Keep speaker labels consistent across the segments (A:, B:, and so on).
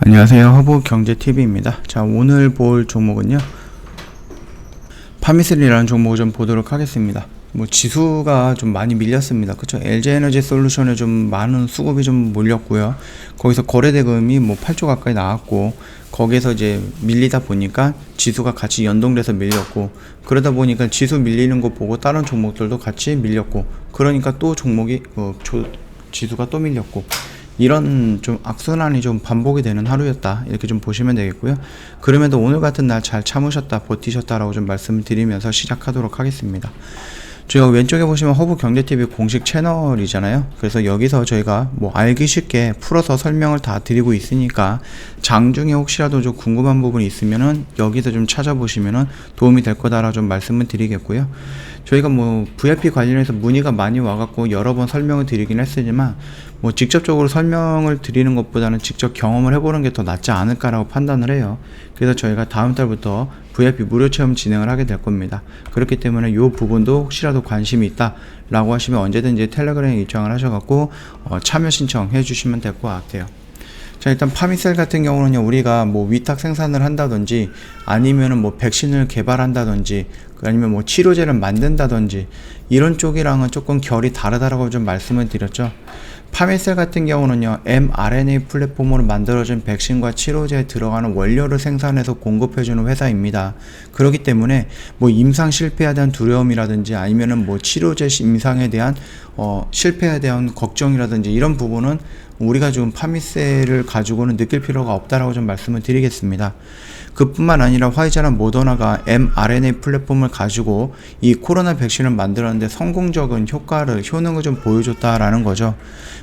A: 안녕하세요. 허브경제TV입니다. 자, 오늘 볼 종목은요, 파미슬이라는 종목을 좀 보도록 하겠습니다. 지수가 좀 많이 밀렸습니다. 그쵸? LG에너지솔루션에 좀 많은 수급이 좀 몰렸고요. 거기서 거래대금이 8조 가까이 나왔고, 거기에서 이제 밀리다 보니까 지수가 같이 연동돼서 밀렸고, 그러다 보니까 지수 밀리는 거 보고 다른 종목들도 같이 밀렸고, 그러니까 또 종목이 지수가 또 밀렸고, 이런 좀 악순환이 좀 반복이 되는 하루였다, 이렇게 좀 보시면 되겠고요. 그럼에도 오늘 같은 날 잘 참으셨다, 버티셨다라고 좀 말씀을 드리면서 시작하도록 하겠습니다. 저희가 왼쪽에 보시면 허브경제TV 공식 채널이잖아요. 그래서 여기서 저희가 알기 쉽게 풀어서 설명을 다 드리고 있으니까 장중에 혹시라도 좀 궁금한 부분이 있으면은 여기서 좀 찾아보시면은 도움이 될 거다라고 좀 말씀을 드리겠고요. 저희가 VIP 관련해서 문의가 많이 와갖고 여러 번 설명을 드리긴 했으지만 직접적으로 설명을 드리는 것보다는 직접 경험을 해보는 게 더 낫지 않을까라고 판단을 해요. 그래서 저희가 다음 달부터 VIP 무료 체험 진행을 하게 될 겁니다. 그렇기 때문에 이 부분도 혹시라도 관심이 있다 라고 하시면 언제든지 텔레그램에 입장을 하셔갖고 참여 신청해 주시면 될 것 같아요. 자, 일단 파미셀 같은 경우는요, 우리가 위탁 생산을 한다든지 아니면은 백신을 개발한다든지 아니면 치료제를 만든다든지 이런 쪽이랑은 조금 결이 다르다라고 좀 말씀을 드렸죠. 파미셀 같은 경우는요, mRNA 플랫폼으로 만들어진 백신과 치료제에 들어가는 원료를 생산해서 공급해주는 회사입니다. 그렇기 때문에 임상 실패에 대한 두려움이라든지 아니면은 치료제 임상에 대한 실패에 대한 걱정이라든지 이런 부분은 우리가 지금 파미셀을 가지고는 느낄 필요가 없다라고 좀 말씀을 드리겠습니다. 그뿐만 아니라 화이자랑 모더나가 mRNA 플랫폼을 가지고 이 코로나 백신을 만들었는데 성공적인 효능을 좀 보여줬다라는 거죠.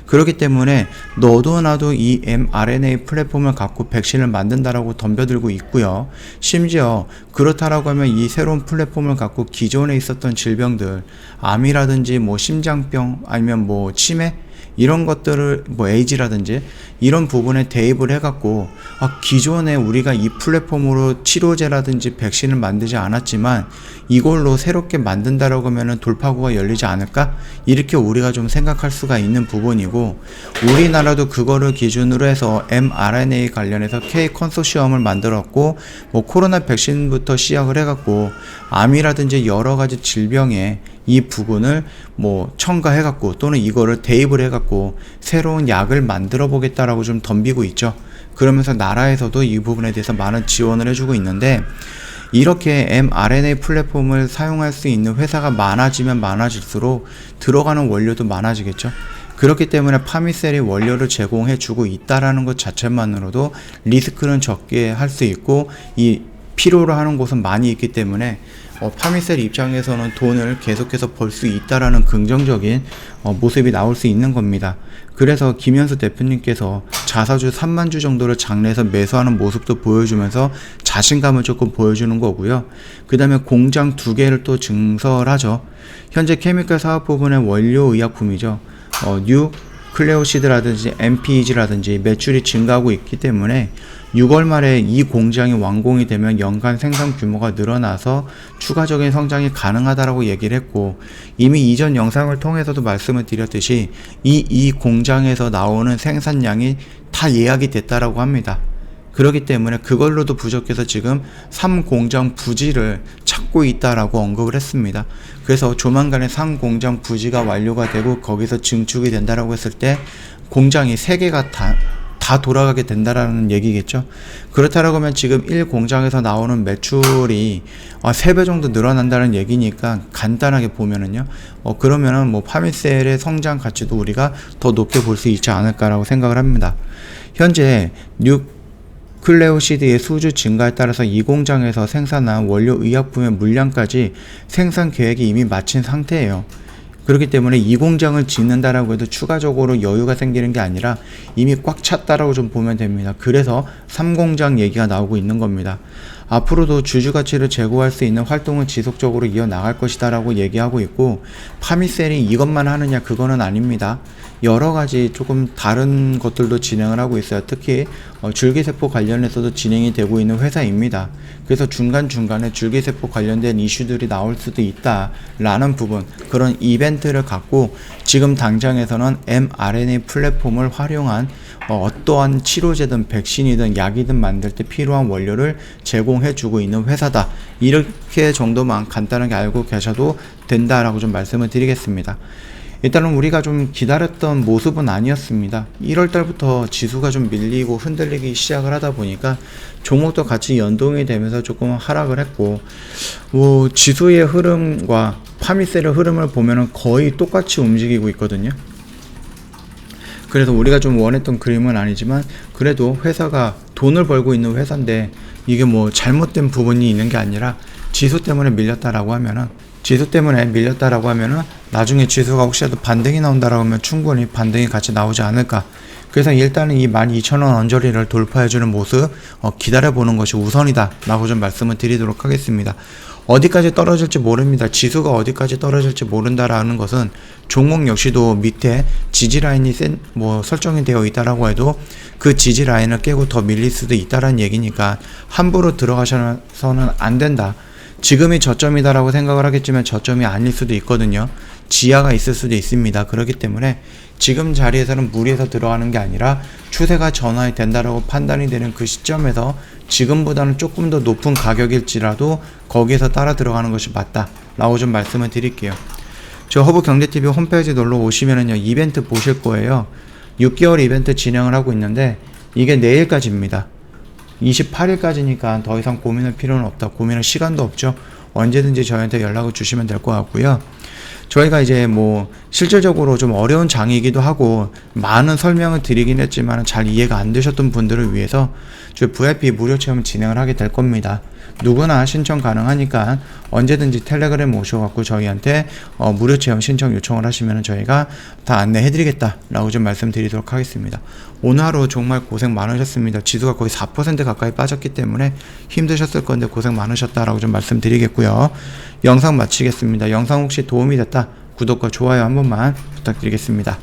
A: 그렇기 때문에 너도 나도 이 mRNA 플랫폼을 갖고 백신을 만든다라고 덤벼들고 있고요. 심지어 그렇다라고 하면 이 새로운 플랫폼을 갖고 기존에 있었던 질병들, 암이라든지 심장병 아니면 치매 이런 것들을 에이즈라든지 이런 부분에 대입을 해갖고 기존에 우리가 이 플랫폼으로 치료제라든지 백신을 만들지 않았지만 이걸로 새롭게 만든다라고 하면은 돌파구가 열리지 않을까? 이렇게 우리가 좀 생각할 수가 있는 부분이고, 우리나라도 그거를 기준으로 해서 mRNA 관련해서 K 컨소시엄을 만들었고 코로나 백신부터 시작을 해갖고 암이라든지 여러 가지 질병에 이 부분을 첨가해갖고 또는 이거를 대입을 해갖고 새로운 약을 만들어 보겠다라고 좀 덤비고 있죠. 그러면서 나라에서도 이 부분에 대해서 많은 지원을 해주고 있는데, 이렇게 mRNA 플랫폼을 사용할 수 있는 회사가 많아지면 많아질수록 들어가는 원료도 많아지겠죠. 그렇기 때문에 파미셀이 원료를 제공해 주고 있다라는 것 자체만으로도 리스크는 적게 할 수 있고 이 필요로 하는 곳은 많이 있기 때문에 파미셀 입장에서는 돈을 계속해서 벌 수 있다라는 긍정적인 모습이 나올 수 있는 겁니다. 그래서 김현수 대표님께서 자사주 3만 주 정도를 장내에서 매수하는 모습도 보여주면서 자신감을 조금 보여주는 거고요. 그 다음에 공장 2개를 또 증설하죠. 현재 케미컬 사업 부분의 원료 의약품이죠. 뉴클레오시드라든지 MPEG라든지 매출이 증가하고 있기 때문에 6월 말에 이 공장이 완공이 되면 연간 생산 규모가 늘어나서 추가적인 성장이 가능하다라고 얘기를 했고, 이미 이전 영상을 통해서도 말씀을 드렸듯이 이 공장에서 나오는 생산량이 다 예약이 됐다라고 합니다. 그렇기 때문에 그걸로도 부족해서 지금 3공장 부지를 찾고 있다라고 언급을 했습니다. 그래서 조만간에 3공장 부지가 완료가 되고 거기서 증축이 된다라고 했을 때 공장이 3개가 다 돌아가게 된다라는 얘기겠죠. 그렇다라고 하면 지금 1공장에서 나오는 매출이 3배 정도 늘어난다는 얘기니까 간단하게 보면은요, 그러면은 파미셀의 성장 가치도 우리가 더 높게 볼 수 있지 않을까라고 생각을 합니다. 현재 뉴클레오시드의 수주 증가에 따라서 이 공장에서 생산한 원료 의약품의 물량까지 생산 계획이 이미 마친 상태예요. 그렇기 때문에 이 공장을 짓는다라고 해도 추가적으로 여유가 생기는 게 아니라 이미 꽉 찼다라고 좀 보면 됩니다. 그래서 3공장 얘기가 나오고 있는 겁니다. 앞으로도 주주 가치를 제고할 수 있는 활동을 지속적으로 이어나갈 것이다 라고 얘기하고 있고, 파미셀이 이것만 하느냐 그거는 아닙니다. 여러 가지 조금 다른 것들도 진행을 하고 있어요. 특히 줄기세포 관련해서도 진행이 되고 있는 회사입니다. 그래서 중간중간에 줄기세포 관련된 이슈들이 나올 수도 있다 라는 부분, 그런 이벤트를 갖고 지금 당장에서는 mRNA 플랫폼을 활용한 어떠한 치료제든 백신이든 약이든 만들 때 필요한 원료를 제공해 주고 있는 회사다, 이렇게 정도만 간단하게 알고 계셔도 된다라고 좀 말씀을 드리겠습니다. 일단은 우리가 좀 기다렸던 모습은 아니었습니다. 1월달부터 지수가 좀 밀리고 흔들리기 시작을 하다 보니까 종목도 같이 연동이 되면서 조금 하락을 했고, 지수의 흐름과 파미셀의 흐름을 보면은 거의 똑같이 움직이고 있거든요. 그래서 우리가 좀 원했던 그림은 아니지만, 그래도 회사가 돈을 벌고 있는 회사인데 이게 뭐 잘못된 부분이 있는 게 아니라 지수 때문에 밀렸다라고 하면은 나중에 지수가 혹시라도 반등이 나온다라고 하면 충분히 반등이 같이 나오지 않을까. 그래서 일단은 이 12,000원 언저리를 돌파해주는 모습 기다려보는 것이 우선이다 라고 좀 말씀을 드리도록 하겠습니다. 어디까지 떨어질지 모릅니다. 지수가 어디까지 떨어질지 모른다라는 것은 종목 역시도 밑에 지지라인이 설정이 되어 있다라고 해도 그 지지라인을 깨고 더 밀릴 수도 있다라는 얘기니까 함부로 들어가셔서는 안 된다. 지금이 저점이다라고 생각을 하겠지만 저점이 아닐 수도 있거든요. 지하가 있을 수도 있습니다. 그렇기 때문에 지금 자리에서는 무리해서 들어가는 게 아니라 추세가 전환이 된다라고 판단이 되는 그 시점에서 지금보다는 조금 더 높은 가격일지라도 거기에서 따라 들어가는 것이 맞다 라고 좀 말씀을 드릴게요. 저 허브경제TV 홈페이지 놀러 오시면은요, 이벤트 보실 거예요. 6개월 이벤트 진행을 하고 있는데 이게 내일까지입니다. 28일까지니까 더 이상 고민할 필요는 없다. 고민할 시간도 없죠. 언제든지 저희한테 연락을 주시면 될 것 같고요. 저희가 이제 실질적으로 좀 어려운 장이기도 하고 많은 설명을 드리긴 했지만 잘 이해가 안 되셨던 분들을 위해서 저희 VIP 무료 체험 진행을 하게 될 겁니다. 누구나 신청 가능하니까 언제든지 텔레그램 오셔갖고 저희한테 무료 체험 신청 요청을 하시면 저희가 다 안내해드리겠다 라고 좀 말씀드리도록 하겠습니다. 오늘 하루 정말 고생 많으셨습니다. 지수가 거의 4% 가까이 빠졌기 때문에 힘드셨을 건데 고생 많으셨다라고 좀 말씀드리겠고요. 영상 마치겠습니다. 영상 혹시 도움이 됐다, 구독과 좋아요 한 번만 부탁드리겠습니다.